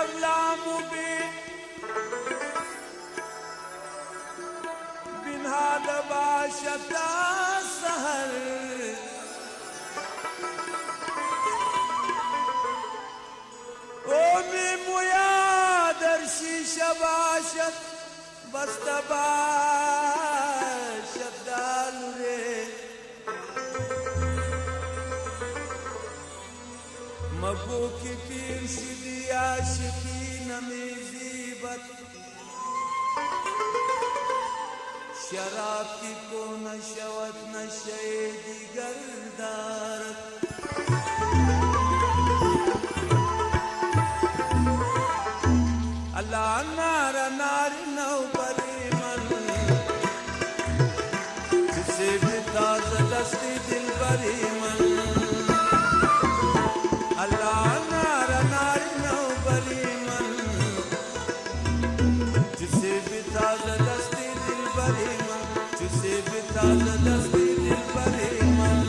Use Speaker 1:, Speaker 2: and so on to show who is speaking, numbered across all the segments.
Speaker 1: الظلام بنهاد باشتا سهر اومي مويا درشي شباشت بستباشت دالوري مگو کی پیر شدی عاشقی نمیزیبت شراب کی کو نشوت نشے دیگر دارت اللہ نار نار نو بری من جسے بھی تاز دستی دل بری من اللہ نار نار نو بری من جسے بھی تاز دستی دل بری من جسے بھی تاز دستی دل بری من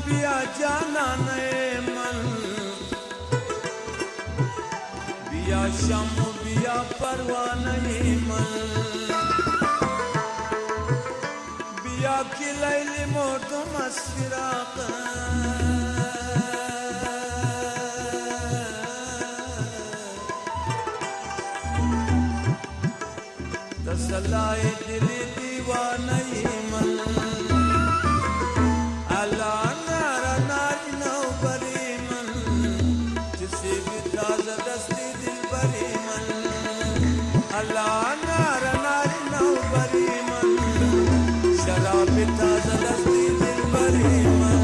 Speaker 1: बिया जानान मन बिया शम बिया परवान मन बिया की लैली मोट मस्फिराक तसलाए दिली दीवान मन Allah nar nar no bari man sharab taza dasti dil bari man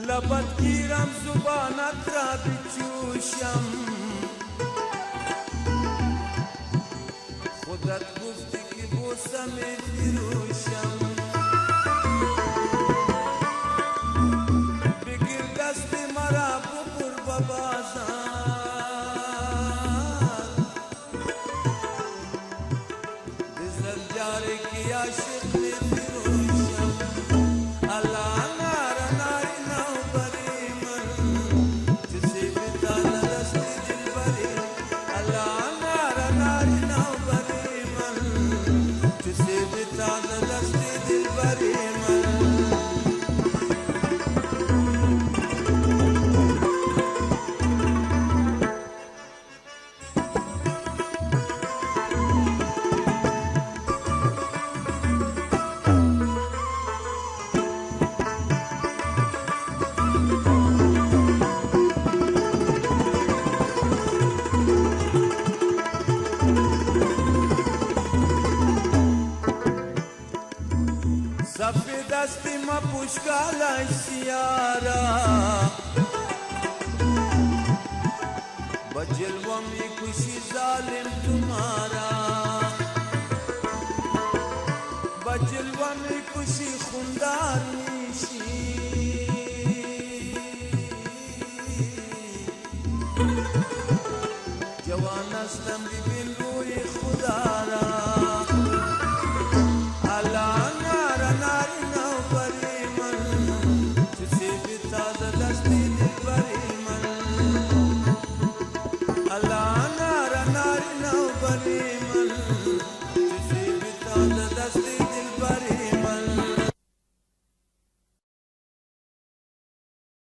Speaker 1: لبت گیرم زبانت را بچوشم خودت گفتی که بوسم فروشم بگیر دست مرا ببر ببازار بزن جاری کی عاشق فروشم اللہ सफेद दस्ती में पुष्काला सियारा बजलवा में खुशी जालिम तुम्हारा बजलवा में खुशी खुंदार निशी